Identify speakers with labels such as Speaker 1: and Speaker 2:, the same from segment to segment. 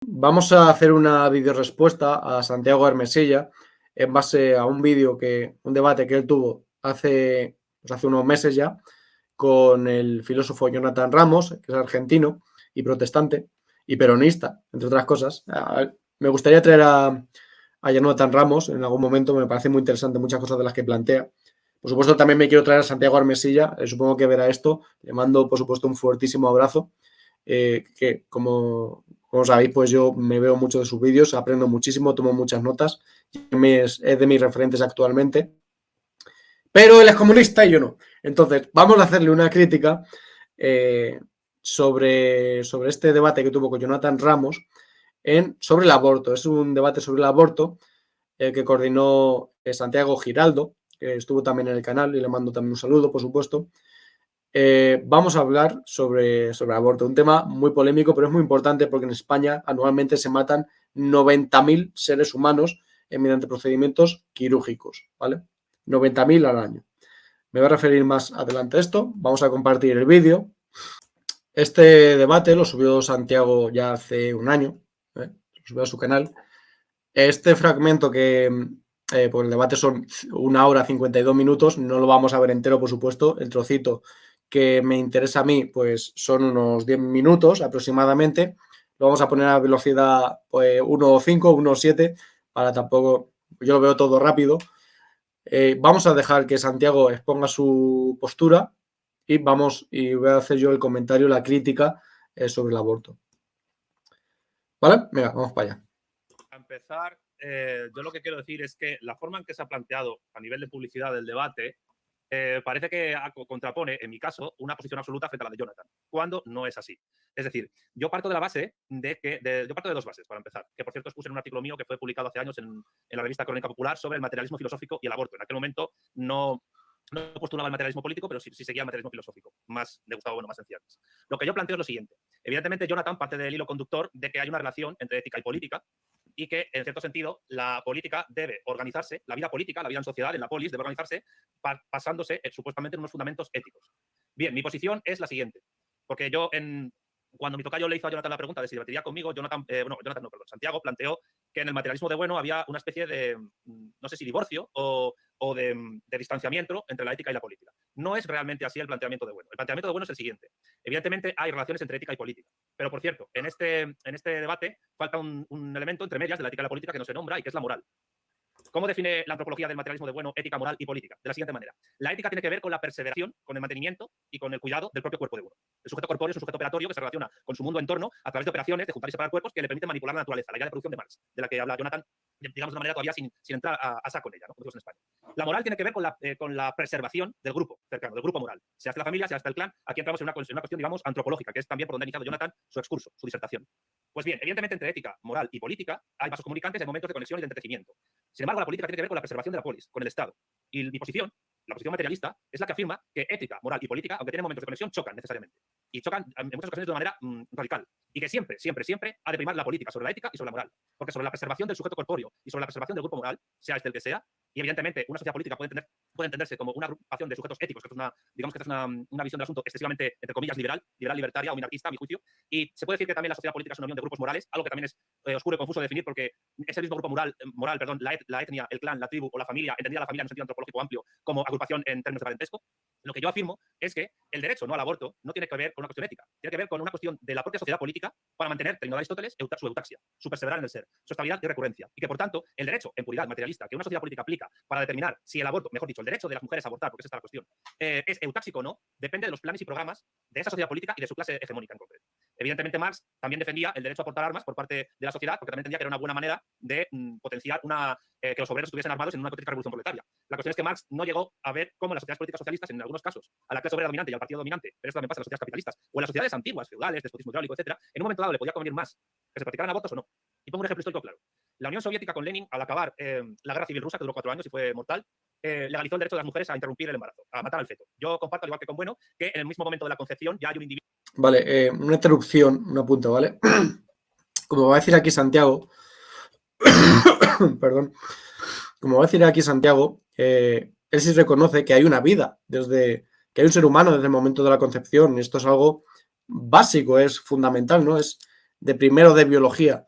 Speaker 1: Vamos a hacer una videorespuesta a Santiago Hermesilla en base a un un debate que él tuvo hace unos meses ya con el filósofo Jonathan Ramos, que es argentino y protestante y peronista, entre otras cosas. Me gustaría traer a Jonathan Ramos en algún momento, me parece muy interesante muchas cosas de las que plantea. Por supuesto, también me quiero traer a Santiago Hermesilla, supongo que verá esto. Le mando, por supuesto, un fuertísimo abrazo. Que como sabéis, pues yo me veo mucho de sus vídeos, aprendo muchísimo, tomo muchas notas, es de mis referentes actualmente, pero él es comunista y yo no. Entonces, vamos a hacerle una crítica sobre este debate que tuvo con Jonathan Ramos sobre el aborto. Es un debate sobre el aborto que coordinó Santiago Giraldo, que estuvo también en el canal y le mando también un saludo, por supuesto. Vamos a hablar sobre aborto, un tema muy polémico, pero es muy importante porque en España anualmente se matan 90.000 seres humanos mediante procedimientos quirúrgicos, ¿vale? 90.000 al año. Me voy a referir más adelante a esto. Vamos a compartir el vídeo. Este debate lo subió Santiago ya hace un año, lo subió a su canal. Este fragmento por el debate son 1 hora 52 minutos, no lo vamos a ver entero, por supuesto. El trocito que me interesa a mí, pues son unos 10 minutos aproximadamente. Lo vamos a poner a velocidad pues, 1.5, 1.7, para tampoco, yo lo veo todo rápido. Vamos a dejar que Santiago exponga su postura y voy a hacer yo el comentario, la crítica sobre el aborto. ¿Vale? Venga, vamos para allá.
Speaker 2: A empezar, yo lo que quiero decir es que la forma en que se ha planteado a nivel de publicidad del debate parece que contrapone, en mi caso, una posición absoluta frente a la de Jonathan, cuando no es así. Es decir, yo parto de la base yo parto de dos bases, para empezar, que por cierto expuse en un artículo mío que fue publicado hace años en la revista Crónica Popular sobre el materialismo filosófico y el aborto. En aquel momento no postulaba el materialismo político, pero sí seguía el materialismo filosófico, más de Gustavo Bueno, más Ciartas. Lo que yo planteo es lo siguiente. Evidentemente, Jonathan parte del hilo conductor de que hay una relación entre ética y política, y que, en cierto sentido, la política debe organizarse, la vida política, la vida en sociedad, en la polis, debe organizarse basándose supuestamente en unos fundamentos éticos. Bien, mi posición es la siguiente, porque cuando mi tocayo le hizo a Jonathan la pregunta de si debatiría conmigo, Santiago planteó que en el materialismo de Bueno había una especie de, no sé si divorcio o de distanciamiento entre la ética y la política. No es realmente así el planteamiento de Bueno. El planteamiento de Bueno es el siguiente. Evidentemente hay relaciones entre ética y política, pero por cierto, en este debate falta un elemento entre medias de la ética y la política que no se nombra y que es la moral. ¿Cómo define la antropología del materialismo de Bueno ética, moral y política? De la siguiente manera. La ética tiene que ver con la perseveración, con el mantenimiento y con el cuidado del propio cuerpo de uno. El sujeto corpóreo es un sujeto operatorio que se relaciona con su mundo entorno a través de operaciones de juntar y separar cuerpos que le permiten manipular la naturaleza, la idea de producción de Marx, de la que habla Jonathan, digamos de una manera todavía sin entrar a saco en ella, ¿no? Como decimos en España. La moral tiene que ver con la preservación del grupo cercano, del grupo moral. Sea hasta la familia, sea hasta el clan. Aquí entramos en una cuestión, digamos, antropológica, que es también por donde ha iniciado Jonathan su excurso, su disertación. Pues bien, evidentemente entre ética, moral y política hay vasos comunicantes en momentos de conexión y de entretecimiento. Sin embargo, la política tiene que ver con la preservación de la polis, con el Estado. Y mi posición, la posición materialista, es la que afirma que ética, moral y política, aunque tienen momentos de conexión, chocan necesariamente. Y chocan en muchas ocasiones de una manera radical. Y que siempre ha de primar la política sobre la ética y sobre la moral. Porque sobre la preservación del sujeto corpóreo y sobre la preservación del grupo moral, sea este el que sea, y evidentemente una sociedad política puede entenderse como una agrupación de sujetos éticos, que es digamos que es una visión del asunto excesivamente, entre comillas, liberal, libertaria o minarquista, a mi juicio. Y se puede decir que también la sociedad política es una unión de grupos morales, algo que también es oscuro y confuso de definir, porque es el mismo grupo moral, la etnia, el clan, la tribu o la familia, entendida la familia en un sentido antropológico amplio como agrupación en términos de parentesco. Lo que yo afirmo es que el derecho no al aborto no tiene que ver con una cuestión ética, tiene que ver con una cuestión de la propia sociedad política para mantener, teniendo Aristóteles, su eutaxia, su perseverar en el ser, su estabilidad y recurrencia. Y que, por tanto, el derecho en puridad materialista que una sociedad política aplica para determinar si el aborto, mejor dicho, el derecho de las mujeres a abortar, porque esa es la cuestión, es eutáxico o no, depende de los planes y programas de esa sociedad política y de su clase hegemónica en concreto. Evidentemente, Marx también defendía el derecho a portar armas por parte de la sociedad, porque también entendía que era una buena manera de potenciar que los obreros estuviesen armados en una hipotética revolución proletaria. La cuestión es que Marx no llegó a ver cómo las sociedades políticas socialistas, en algunos casos, a la clase obrera dominante y al partido dominante, pero esto también pasa en las sociedades capitalistas, o en las sociedades antiguas, feudales, despotismo hidráulico, etc., en un momento dado le podía convenir más que se practicaran abortos o no. Y pongo un ejemplo histórico claro. La Unión Soviética con Lenin, al acabar la guerra civil rusa, que duró 4 años y fue mortal, legalizó el derecho de las mujeres a interrumpir el embarazo, a matar al feto. Yo comparto, al igual que con Bueno, que en el mismo momento de la concepción ya hay un individuo.
Speaker 1: Vale, una interrupción, un apunte, ¿vale? Como va a decir aquí Santiago, perdón, como va a decir aquí Santiago, él sí reconoce que hay una vida, que hay un ser humano desde el momento de la concepción, y esto es algo básico, es fundamental, ¿no? Es de primero de biología,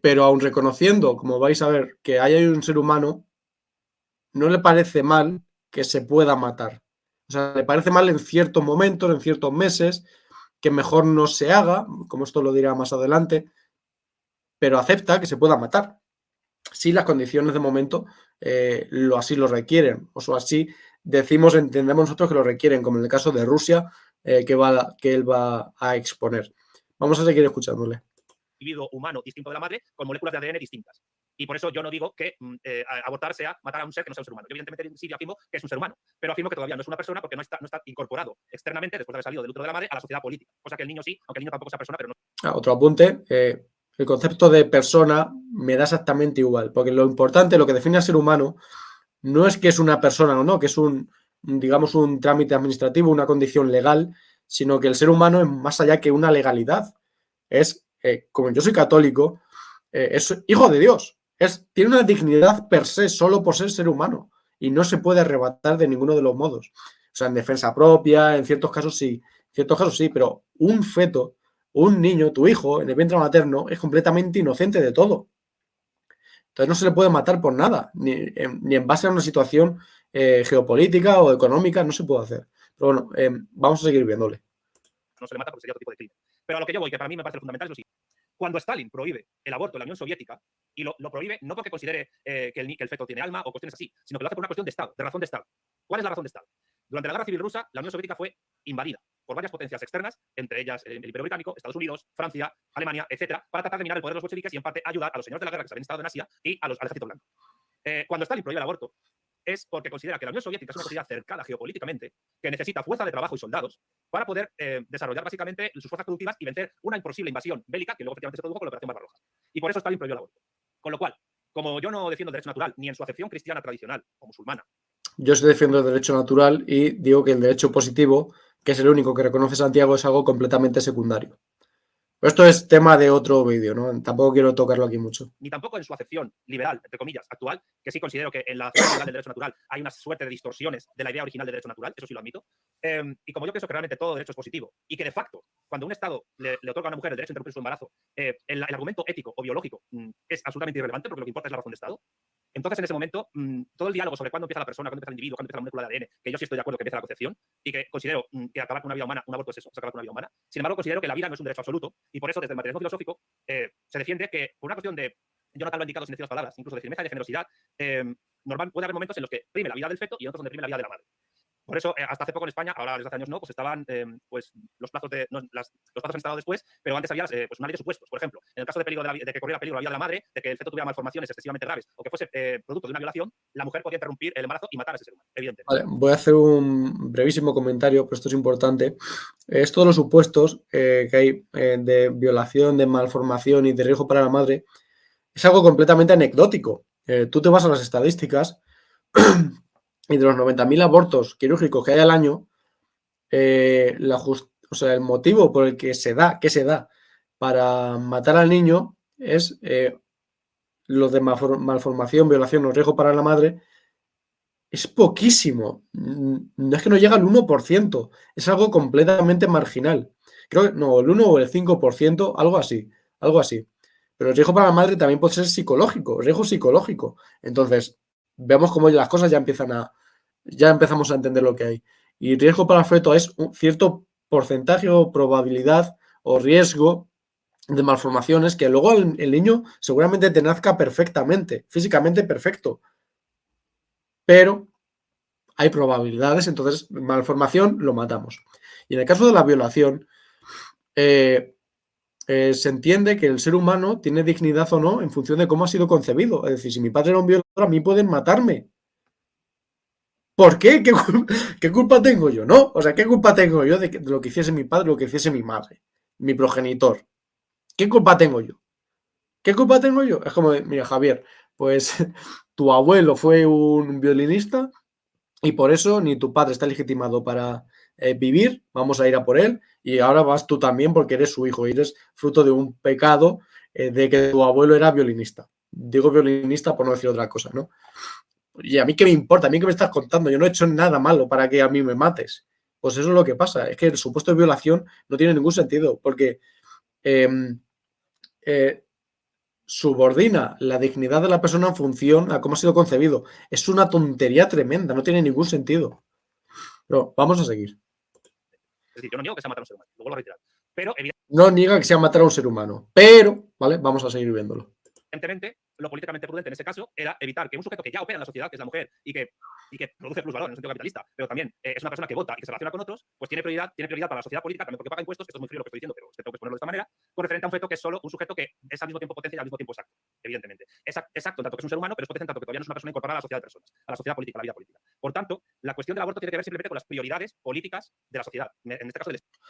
Speaker 1: pero aun reconociendo, como vais a ver, que hay un ser humano, no le parece mal que se pueda matar. O sea, le parece mal en ciertos momentos, en ciertos meses, que mejor no se haga, como esto lo dirá más adelante, pero acepta que se pueda matar si las condiciones de momento así lo requieren, o así entendemos nosotros que lo requieren, como en el caso de Rusia, que él va a exponer. Vamos a seguir escuchándole.
Speaker 2: Individuo humano distinto de la madre con moléculas de ADN distintas. Y por eso yo no digo que abortar sea matar a un ser que no sea un ser humano. Yo evidentemente sí afirmo que es un ser humano, pero afirmo que todavía no es una persona porque no está incorporado externamente, después de haber salido del útero de la madre, a la sociedad política. Cosa que el niño sí, aunque el niño tampoco sea persona, pero no.
Speaker 1: Otro apunte. El concepto de persona me da exactamente igual, porque lo importante, lo que define al ser humano, no es que es una persona o no, que es digamos, un trámite administrativo, una condición legal, sino que el ser humano es más allá que una legalidad. Es, como yo soy católico, es hijo de Dios. Tiene una dignidad per se, solo por ser humano, y no se puede arrebatar de ninguno de los modos. O sea, en defensa propia, en ciertos casos sí, pero un feto, un niño, tu hijo, en el vientre materno, es completamente inocente de todo. Entonces no se le puede matar por nada, ni en base a una situación geopolítica o económica, no se puede hacer. Pero bueno, vamos a seguir viéndole.
Speaker 2: No se le mata porque sería otro tipo de crimen. Pero a lo que yo voy, que para mí me parece lo fundamental, es lo siguiente. Cuando Stalin prohíbe el aborto en la Unión Soviética, y lo prohíbe no porque considere que el feto tiene alma o cuestiones así, sino que lo hace por una cuestión de Estado, de razón de Estado. ¿Cuál es la razón de Estado? Durante la Guerra Civil Rusa, la Unión Soviética fue invadida por varias potencias externas, entre ellas el Imperio Británico, Estados Unidos, Francia, Alemania, etcétera, para tratar de minar el poder de los bolcheviques y en parte ayudar a los señores de la guerra que se habían instalado en Asia y al ejército blanco. Cuando Stalin prohíbe el aborto, es porque considera que la Unión Soviética es una sociedad cercana geopolíticamente, que necesita fuerza de trabajo y soldados para poder desarrollar básicamente sus fuerzas productivas y vencer una imposible invasión bélica que luego efectivamente se produjo con la Operación Barbarroja. Y por eso Stalin prohibió el aborto. Con lo cual, como yo no defiendo el derecho natural ni en su acepción cristiana tradicional o musulmana.
Speaker 1: Yo sí defiendo el derecho natural y digo que el derecho positivo, que es el único que reconoce Santiago, es algo completamente secundario. Esto es tema de otro vídeo, ¿no? Tampoco quiero tocarlo aquí mucho.
Speaker 2: Ni tampoco en su acepción liberal, entre comillas, actual, que sí considero que en la acepción legal del derecho natural hay una suerte de distorsiones de la idea original del derecho natural, eso sí lo admito. Y como yo pienso que realmente todo derecho es positivo y que de facto, cuando un Estado le otorga a una mujer el derecho a interrumpir su embarazo, el argumento ético o biológico es absolutamente irrelevante porque lo que importa es la razón de Estado. Entonces, en ese momento, todo el diálogo sobre cuándo empieza la persona, cuándo empieza el individuo, cuándo empieza la molécula de ADN, que yo sí estoy de acuerdo que empieza la concepción y que considero que acabar con una vida humana, un aborto es eso, es acabar con una vida humana. Sin embargo, considero que la vida no es un derecho absoluto y por eso, desde el materialismo filosófico, se defiende que por una cuestión de, Jonathan lo ha indicado sin decir las palabras, incluso de firmeza y de generosidad, normal puede haber momentos en los que prime la vida del feto y otros donde prime la vida de la madre. Por eso, hasta hace poco en España, ahora desde hace años no, pues estaban los plazos los plazos han estado después, pero antes había una ley de supuestos. Por ejemplo, en el caso de que corriera peligro la vida de la madre, de que el feto tuviera malformaciones excesivamente graves o que fuese producto de una violación, la mujer podía interrumpir el embarazo y matar a ese ser humano, evidentemente.
Speaker 1: Vale, voy a hacer un brevísimo comentario, pero esto es importante. Todos los supuestos que hay de violación, de malformación y de riesgo para la madre es algo completamente anecdótico. Tú te vas a las estadísticas y de los 90.000 abortos quirúrgicos que hay al año, el motivo por el que se da para matar al niño es lo de malformación, violación o riesgo para la madre. Es poquísimo. No es que no llega al 1%. Es algo completamente marginal. Creo que no, el 1 o el 5%, algo así. Algo así. Pero el riesgo para la madre también puede ser psicológico, riesgo psicológico. Entonces, vemos cómo las cosas ya empezamos a entender lo que hay. Y riesgo para el feto es un cierto porcentaje o probabilidad o riesgo de malformaciones que luego el niño seguramente te nazca perfectamente, físicamente perfecto. Pero hay probabilidades, entonces malformación lo matamos. Y en el caso de la violación, se entiende que el ser humano tiene dignidad o no en función de cómo ha sido concebido. Es decir, si mi padre era un violador, a mí pueden matarme. ¿Por qué? ¿Qué culpa tengo yo? ¿No? O sea, ¿qué culpa tengo yo de lo que hiciese mi padre, lo que hiciese mi madre, mi progenitor? ¿Qué culpa tengo yo? ¿Qué culpa tengo yo? Es como, mira, Javier, pues tu abuelo fue un violinista y por eso ni tu padre está legitimado para vivir, vamos a ir a por él, y ahora vas tú también porque eres su hijo y eres fruto de un pecado de que tu abuelo era violinista. Digo violinista por no decir otra cosa, ¿no? Y a mí qué me importa, a mí qué me estás contando, yo no he hecho nada malo para que a mí me mates. Pues eso es lo que pasa, es que el supuesto de violación no tiene ningún sentido, porque subordina la dignidad de la persona en función a cómo ha sido concebido. Es una tontería tremenda, no tiene ningún sentido. Pero vamos a seguir.
Speaker 2: Es decir, yo no niego que sea matar a un ser humano, lo vuelvo a reiterar. Pero
Speaker 1: No niega que sea matar a un ser humano, pero, ¿vale? Vamos a seguir viéndolo.
Speaker 2: evidentemente, lo políticamente prudente en ese caso era evitar que un sujeto que ya opera en la sociedad, que es la mujer, y que produce plusvalor en un sentido capitalista, pero también es una persona que vota y que se relaciona con otros, pues tiene prioridad para la sociedad política, también porque paga impuestos. Esto es muy frío lo que estoy diciendo, pero tengo que exponerlo de esta manera, con referente a un feto que es solo un sujeto que es al mismo tiempo potencia y al mismo tiempo exacto, evidentemente. Exacto en tanto que es un ser humano, pero es potente en tanto que todavía no es una persona incorporada a la sociedad de personas, a la sociedad política, a la vida política. Por tanto, la cuestión del aborto tiene que ver simplemente con las prioridades políticas de la sociedad, en este caso del Estado.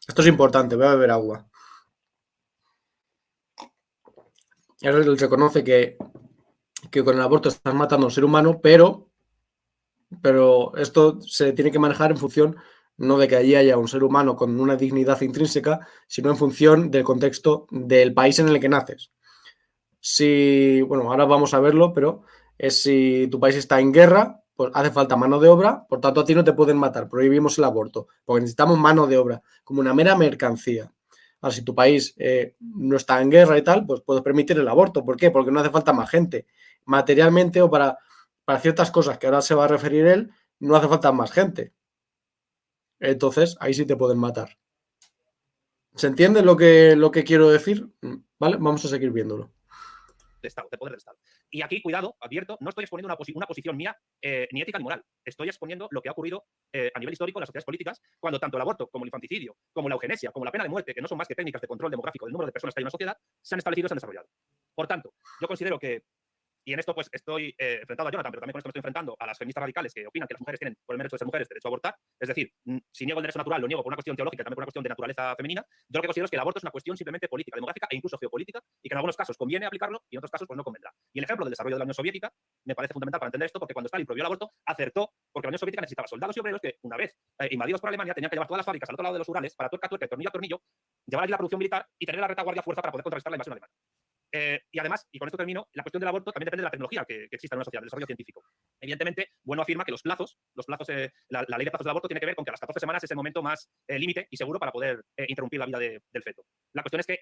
Speaker 1: Esto es importante, voy a beber agua. Él reconoce que con el aborto estás matando a un ser humano, pero esto se tiene que manejar en función no de que allí haya un ser humano con una dignidad intrínseca, sino en función del contexto del país en el que naces. Si, bueno, ahora vamos a verlo, pero si tu país está en guerra, pues hace falta mano de obra, por tanto a ti no te pueden matar, prohibimos el aborto, porque necesitamos mano de obra, como una mera mercancía. Ahora, si tu país no está en guerra y tal, pues puedes permitir el aborto. ¿Por qué? Porque no hace falta más gente. Materialmente o para ciertas cosas que ahora se va a referir él, no hace falta más gente. Entonces, ahí sí te pueden matar. ¿Se entiende lo que quiero decir? ¿Vale? Vamos a seguir viéndolo.
Speaker 2: De Estado, de poder del Estado. Y aquí, cuidado, advierto, no estoy exponiendo una posición mía ni ética ni moral. Estoy exponiendo lo que ha ocurrido a nivel histórico en las sociedades políticas, cuando tanto el aborto como el infanticidio, como la eugenesia, como la pena de muerte, que no son más que técnicas de control demográfico del número de personas que hay en una sociedad, se han establecido y se han desarrollado. Por tanto, yo considero que, y en esto pues estoy enfrentado a Jonathan, pero también con esto me estoy enfrentando a las feministas radicales que opinan que las mujeres tienen, por el mero hecho de ser mujeres, derecho a abortar. Es decir, si niego el derecho natural, lo niego por una cuestión teológica, también por una cuestión de naturaleza femenina. Yo lo que considero es que el aborto es una cuestión simplemente política, demográfica e incluso geopolítica, y que en algunos casos conviene aplicarlo y en otros casos pues no convendrá. Y el ejemplo del desarrollo de la Unión Soviética me parece fundamental para entender esto, porque cuando Stalin prohibió el aborto, acertó, porque la Unión Soviética necesitaba soldados y obreros que, una vez invadidos por Alemania, tenían que llevar todas las fábricas al otro lado de los Urales para tuerca, tornillo a tornillo, llevar allí la producción militar y tener la retaguardia fuerza para poder contrarrestar la invasión alemana. Y además, y con esto termino, la cuestión del aborto también depende de la tecnología que exista en una sociedad, del desarrollo científico. Evidentemente, Bueno afirma que los plazos, la ley de plazos del aborto tiene que ver con que a las 14 semanas es el momento más límite y seguro para poder interrumpir la vida del feto. La cuestión es que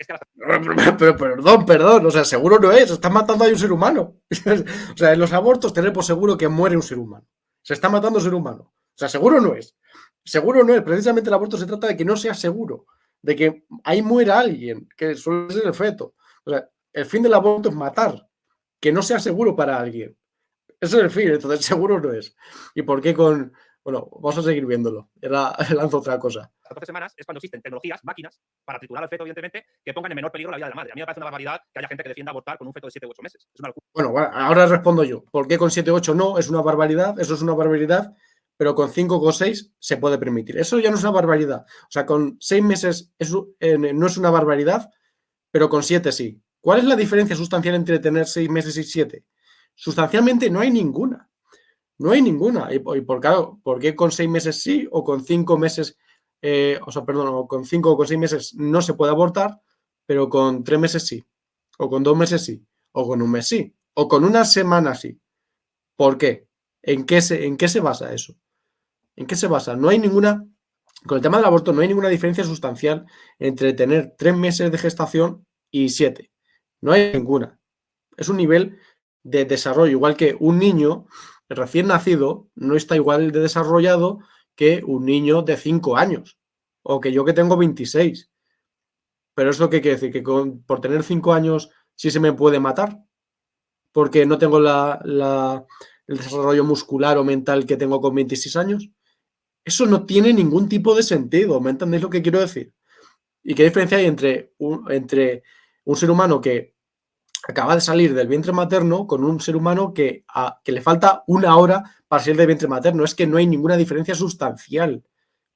Speaker 1: Pero perdón, o sea, seguro no es, están matando a un ser humano. O sea, en los abortos tenemos seguro que muere un ser humano. Se está matando a un ser humano. O sea, seguro no es. Seguro no es. Precisamente el aborto se trata de que no sea seguro, de que ahí muera alguien, que suele ser el feto. O sea, el fin del aborto es matar, que no sea seguro para alguien. Ese es el fin, entonces seguro no es. ¿Y por qué con...? Bueno, vamos a seguir viéndolo. Lanzo otra cosa.
Speaker 2: 14 semanas es cuando existen tecnologías, máquinas, para triturar al feto, evidentemente, que pongan en menor peligro la vida de la madre. A mí me parece una barbaridad que haya gente que defienda abortar con un feto de 7 u 8 meses. Es una locura.
Speaker 1: Bueno, ahora respondo yo. ¿Por qué con 7 u 8 no? Es una barbaridad, eso es una barbaridad, pero con 5 o con 6 se puede permitir. Eso ya no es una barbaridad. O sea, con 6 meses no es una barbaridad, pero con 7 sí. ¿Cuál es la diferencia sustancial entre tener 6 meses y 7? Sustancialmente no hay ninguna. No hay ninguna. ¿Y por qué con 6 meses sí o con 5 meses, o con 5 o con 6 meses no se puede abortar, pero con 3 meses sí? O con 2 meses sí. O con un mes sí. O con una semana sí. ¿Por qué? ¿En qué se basa eso? ¿En qué se basa? No hay ninguna... Con el tema del aborto no hay ninguna diferencia sustancial entre tener 3 meses de gestación y 7. No hay ninguna. Es un nivel de desarrollo, igual que un niño recién nacido no está igual de desarrollado que un niño de 5 años o que yo que tengo 26. Pero ¿eso qué quiere decir? ¿Que por tener 5 años sí se me puede matar? Porque no tengo el desarrollo muscular o mental que tengo con 26 años. Eso no tiene ningún tipo de sentido. ¿Me entendéis lo que quiero decir? ¿Y qué diferencia hay entre un ser humano que acaba de salir del vientre materno con un ser humano que le falta 1 hora para salir del vientre materno? Es que no hay ninguna diferencia sustancial.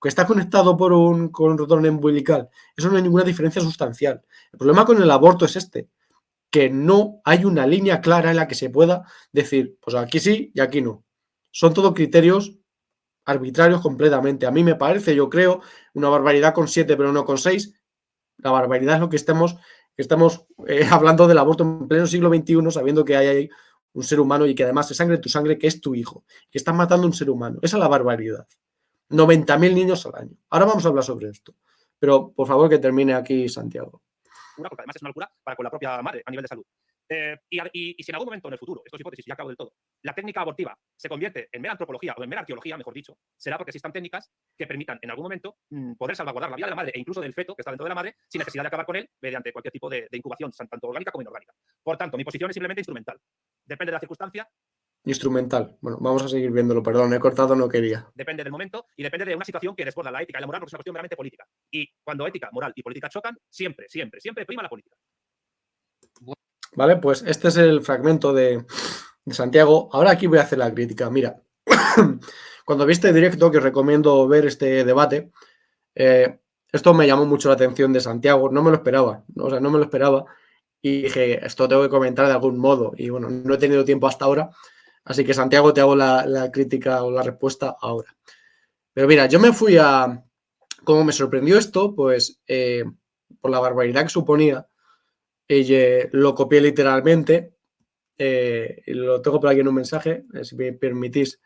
Speaker 1: Que está conectado con un retorno umbilical. Eso no hay ninguna diferencia sustancial. El problema con el aborto es este, que no hay una línea clara en la que se pueda decir, pues aquí sí y aquí no. Son todos criterios arbitrarios completamente. A mí me parece, yo creo, una barbaridad con 7, pero no con 6. La barbaridad es lo que estamos hablando del aborto en pleno siglo XXI, sabiendo que hay ahí un ser humano y que además es sangre de tu sangre, que es tu hijo, que estás matando a un ser humano. Esa es la barbaridad. 90.000 niños al año. Ahora vamos a hablar sobre esto. Pero, por favor, que termine aquí Santiago.
Speaker 2: Porque además es una locura para con la propia madre a nivel de salud. Y si en algún momento en el futuro, esto es hipótesis, ya acabo del todo, la técnica abortiva se convierte en mera antropología o en mera arqueología, mejor dicho, será porque existan técnicas que permitan en algún momento poder salvaguardar la vida de la madre e incluso del feto que está dentro de la madre sin necesidad de acabar con él mediante cualquier tipo de incubación, tanto orgánica como inorgánica. Por tanto, mi posición es simplemente instrumental. Depende de la circunstancia.
Speaker 1: Instrumental. Bueno, vamos a seguir viéndolo, perdón, he cortado, no quería.
Speaker 2: Depende del momento y depende de una situación que desborda la ética y la moral porque es una cuestión meramente política. Y cuando ética, moral y política chocan, siempre prima la política.
Speaker 1: Vale, pues este es el fragmento de Santiago. Ahora aquí voy a hacer la crítica. Mira, cuando vi este directo, que os recomiendo ver este debate, esto me llamó mucho la atención de Santiago. No me lo esperaba, o sea, no me lo esperaba. Y dije, esto tengo que comentar de algún modo. Y bueno, no he tenido tiempo hasta ahora. Así que, Santiago, te hago la crítica o la respuesta ahora. Pero mira, yo me fui a... Como me sorprendió esto, pues por la barbaridad que suponía, lo copié literalmente. Lo tengo por aquí en un mensaje, si me permitís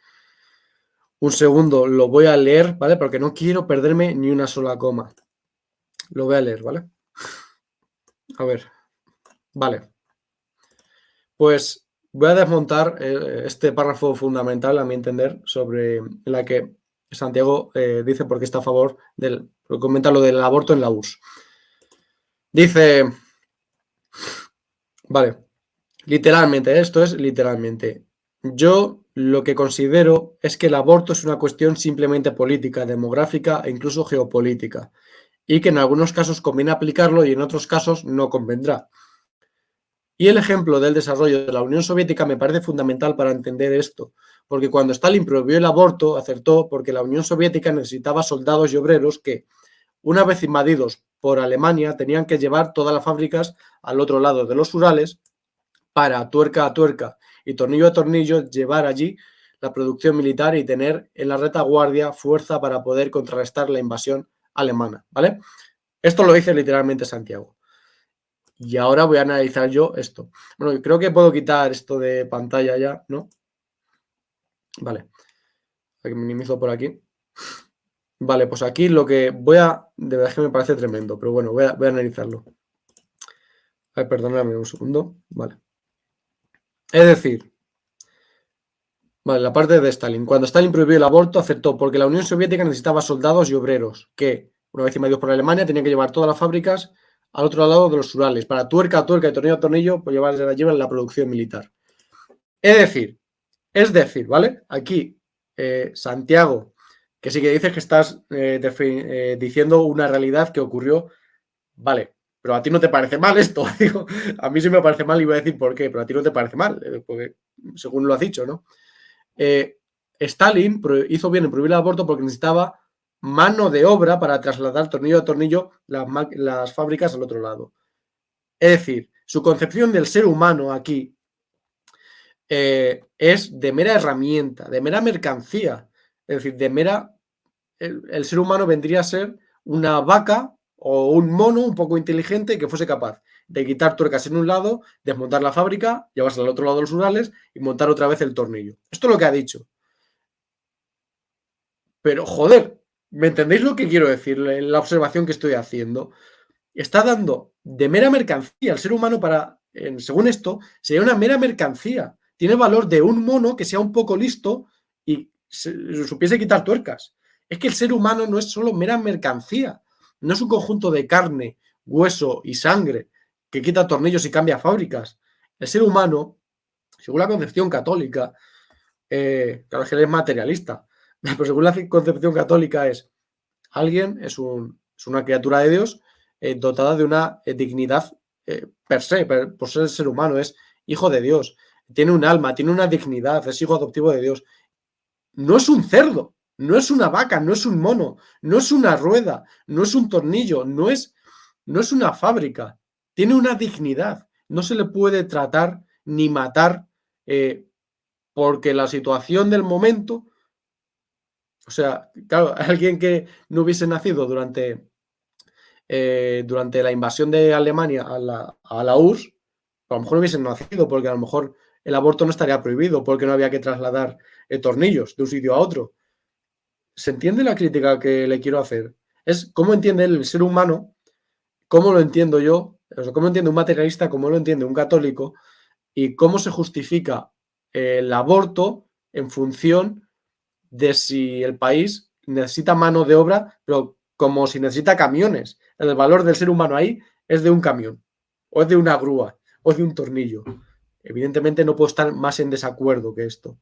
Speaker 1: un segundo, lo voy a leer, ¿vale? Porque no quiero perderme ni una sola coma. Lo voy a leer, ¿vale? A ver, vale. Pues voy a desmontar este párrafo fundamental, a mi entender, sobre la que Santiago dice por qué está a favor del... Comenta lo del aborto en la URSS. Dice... Vale. Literalmente, esto es literalmente. Yo lo que considero es que el aborto es una cuestión simplemente política, demográfica e incluso geopolítica, y que en algunos casos conviene aplicarlo y en otros casos no convendrá. Y el ejemplo del desarrollo de la Unión Soviética me parece fundamental para entender esto, porque cuando Stalin prohibió el aborto, acertó porque la Unión Soviética necesitaba soldados y obreros que, una vez invadidos por Alemania, tenían que llevar todas las fábricas al otro lado de los Urales para, tuerca a tuerca y tornillo a tornillo, llevar allí la producción militar y tener en la retaguardia fuerza para poder contrarrestar la invasión alemana, ¿vale? Esto lo dice literalmente Santiago. Y ahora voy a analizar yo esto. Bueno, creo que puedo quitar esto de pantalla ya, ¿no? Vale. Aquí minimizo por aquí. Vale, pues aquí lo que voy a... De verdad que me parece tremendo, pero bueno, voy a analizarlo. A ver, perdóname un segundo. Vale. Es decir, vale, la parte de Stalin. Cuando Stalin prohibió el aborto, aceptó porque la Unión Soviética necesitaba soldados y obreros que, una vez invadidos por Alemania, tenían que llevar todas las fábricas al otro lado de los Urales, para tuerca a tuerca y tornillo a tornillo, pues llevar la producción militar. Es decir, ¿vale? Aquí, Santiago, que sí que dices que estás diciendo una realidad que ocurrió, vale, pero a ti no te parece mal esto. Digo, a mí sí me parece mal y voy a decir por qué, pero a ti no te parece mal, porque según lo has dicho, ¿no? Stalin hizo bien en prohibir el aborto porque necesitaba mano de obra para trasladar tornillo a tornillo las fábricas al otro lado. Es decir, su concepción del ser humano aquí es de mera herramienta, de mera mercancía. Es decir, de mera... El ser humano vendría a ser una vaca o un mono un poco inteligente que fuese capaz de quitar tuercas en un lado, desmontar la fábrica, llevarse al otro lado de los Urales y montar otra vez el tornillo. Esto es lo que ha dicho. Pero, joder, ¿me entendéis lo que quiero decir? La observación que estoy haciendo. Está dando de mera mercancía al ser humano para, según esto, sería una mera mercancía. Tiene valor de un mono que sea un poco listo y supiese quitar tuercas. Es que el ser humano no es solo mera mercancía. No es un conjunto de carne, hueso y sangre que quita tornillos y cambia fábricas. El ser humano, según la concepción católica, claro, es que él es materialista, pero según la concepción católica es una criatura de Dios dotada de una dignidad per se, por ser humano, es hijo de Dios, tiene un alma, tiene una dignidad, es hijo adoptivo de Dios. No es un cerdo, no es una vaca, no es un mono, no es una rueda, no es un tornillo, no es una fábrica, tiene una dignidad, no se le puede tratar ni matar porque la situación del momento, o sea, claro, alguien que no hubiese nacido durante la invasión de Alemania a la URSS, a lo mejor no hubiesen nacido porque a lo mejor el aborto no estaría prohibido porque no había que trasladar tornillos de un sitio a otro. ¿Se entiende la crítica que le quiero hacer? Es cómo entiende el ser humano, cómo lo entiendo yo, o sea, cómo entiende un materialista, cómo lo entiende un católico, y cómo se justifica el aborto en función de si el país necesita mano de obra, pero como si necesita camiones. El valor del ser humano ahí es de un camión, o es de una grúa, o es de un tornillo. Evidentemente no puedo estar más en desacuerdo que esto.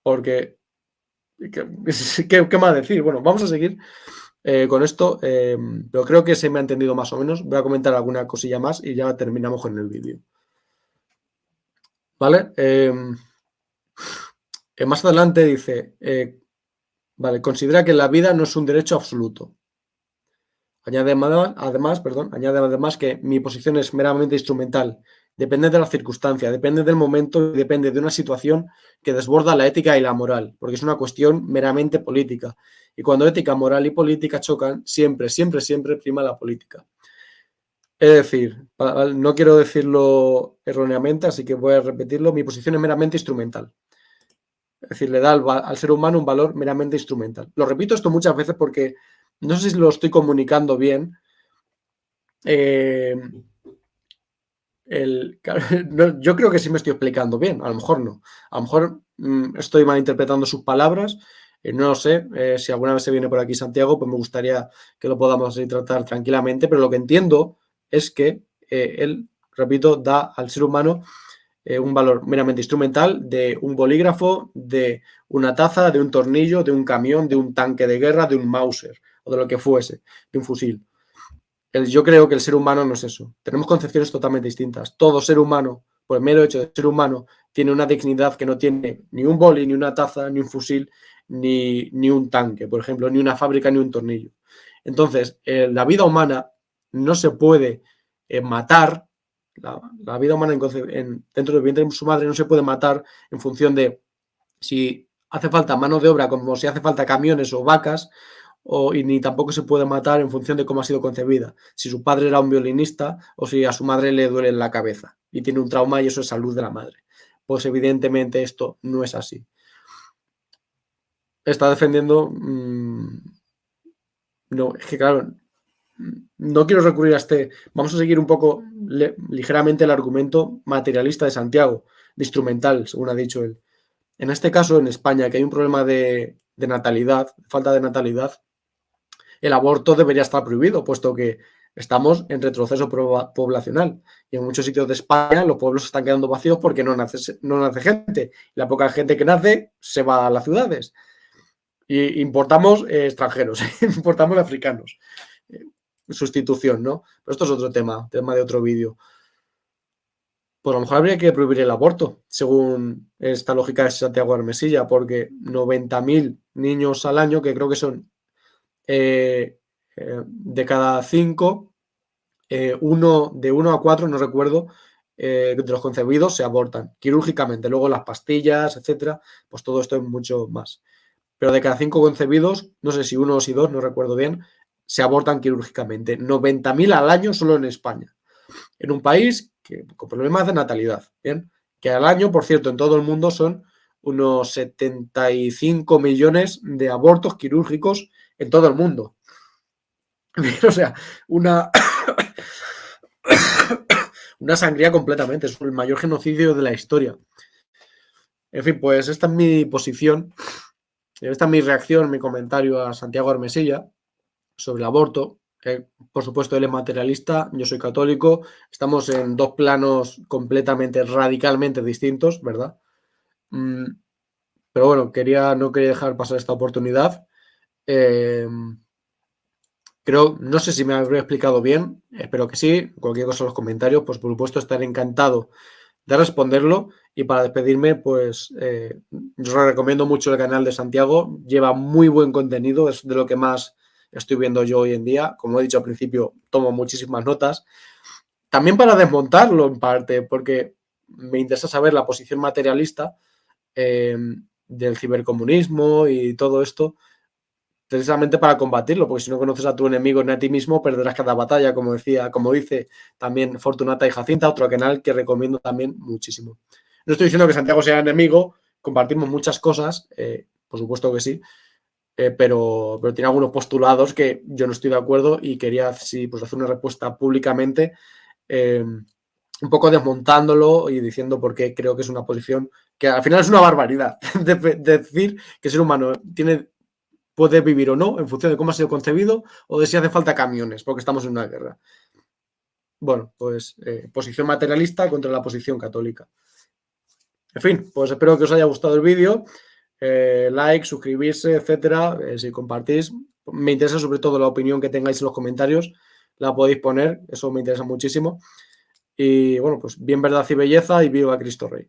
Speaker 1: Porque, ¿qué más decir? Bueno, vamos a seguir con esto, pero creo que se me ha entendido más o menos. Voy a comentar alguna cosilla más y ya terminamos con el vídeo. ¿Vale? Más adelante dice, vale, considera que la vida no es un derecho absoluto. Añade además que mi posición es meramente instrumental. Depende de la circunstancia, depende del momento, depende de una situación que desborda la ética y la moral, porque es una cuestión meramente política. Y cuando ética, moral y política chocan, siempre prima la política. Es decir, no quiero decirlo erróneamente, así que voy a repetirlo, mi posición es meramente instrumental. Es decir, le da al ser humano un valor meramente instrumental. Lo repito esto muchas veces porque no sé si lo estoy comunicando bien. Yo creo que sí me estoy explicando bien, a lo mejor no. A lo mejor estoy malinterpretando sus palabras. No lo sé. Si alguna vez se viene por aquí Santiago, pues me gustaría que lo podamos tratar tranquilamente. Pero lo que entiendo es que él, repito, da al ser humano un valor meramente instrumental de un bolígrafo, de una taza, de un tornillo, de un camión, de un tanque de guerra, de un Mauser o de lo que fuese, de un fusil. Yo creo que el ser humano no es eso. Tenemos concepciones totalmente distintas. Todo ser humano, por el mero hecho de ser humano, tiene una dignidad que no tiene ni un boli, ni una taza, ni un fusil, ni un tanque, por ejemplo, ni una fábrica, ni un tornillo. Entonces, la vida humana no se puede matar. La vida humana dentro del vientre de su madre no se puede matar en función de si hace falta mano de obra, como si hace falta camiones o vacas, y ni tampoco se puede matar en función de cómo ha sido concebida. Si su padre era un violinista o si a su madre le duele en la cabeza y tiene un trauma y eso es salud de la madre. Pues evidentemente esto no es así. Está defendiendo... no, es que claro, no quiero recurrir a vamos a seguir un poco ligeramente el argumento materialista de Santiago, de instrumental, según ha dicho él. En este caso, en España, que hay un problema de natalidad, falta de natalidad, el aborto debería estar prohibido, puesto que estamos en retroceso poblacional. Y en muchos sitios de España los pueblos están quedando vacíos porque no nace gente. Y la poca gente que nace se va a las ciudades. Y importamos extranjeros, importamos africanos. Sustitución, ¿no? Pero esto es otro tema de otro vídeo. Pues a lo mejor habría que prohibir el aborto, según esta lógica de Santiago Armesilla, porque 90.000 niños al año, que creo que son de cada 5, de 1 a 4, no recuerdo, de los concebidos se abortan quirúrgicamente. Luego las pastillas, etcétera, pues todo esto es mucho más. Pero de cada 5 concebidos, no sé si 1 o si 2, no recuerdo bien, se abortan quirúrgicamente. 90.000 al año solo en España. En un país con problemas de natalidad, ¿bien? Que al año, por cierto, en todo el mundo son unos 75 millones de abortos quirúrgicos en todo el mundo. O sea, una sangría completamente. Es el mayor genocidio de la historia. En fin, pues esta es mi posición. Esta es mi reacción, mi comentario a Santiago Armesilla sobre el aborto. Por supuesto, él es materialista, yo soy católico. Estamos en dos planos completamente, radicalmente distintos, ¿verdad? Pero bueno, no quería dejar pasar esta oportunidad. No sé si me habré explicado bien, espero que sí. Cualquier cosa en los comentarios, pues por supuesto estaré encantado de responderlo. Y para despedirme, pues yo recomiendo mucho el canal de Santiago, lleva muy buen contenido, es de lo que más estoy viendo yo hoy en día. Como he dicho al principio, tomo muchísimas notas. También para desmontarlo en parte, porque me interesa saber la posición materialista del cibercomunismo y todo esto, precisamente para combatirlo, porque si no conoces a tu enemigo ni a ti mismo, perderás cada batalla, como dice también Fortunata y Jacinta, otro canal que recomiendo también muchísimo. No estoy diciendo que Santiago sea enemigo, compartimos muchas cosas, por supuesto que sí, pero tiene algunos postulados que yo no estoy de acuerdo y quería hacer una respuesta públicamente, un poco desmontándolo y diciendo por qué creo que es una posición que al final es una barbaridad de decir que el ser humano puede vivir o no en función de cómo ha sido concebido o de si hace falta camiones, porque estamos en una guerra. Bueno, pues posición materialista contra la posición católica. En fin, pues espero que os haya gustado el vídeo. Like, suscribirse, etcétera. Si compartís, me interesa sobre todo la opinión que tengáis en los comentarios. La podéis poner, eso me interesa muchísimo. Y bueno, pues bien verdad y belleza y viva Cristo Rey.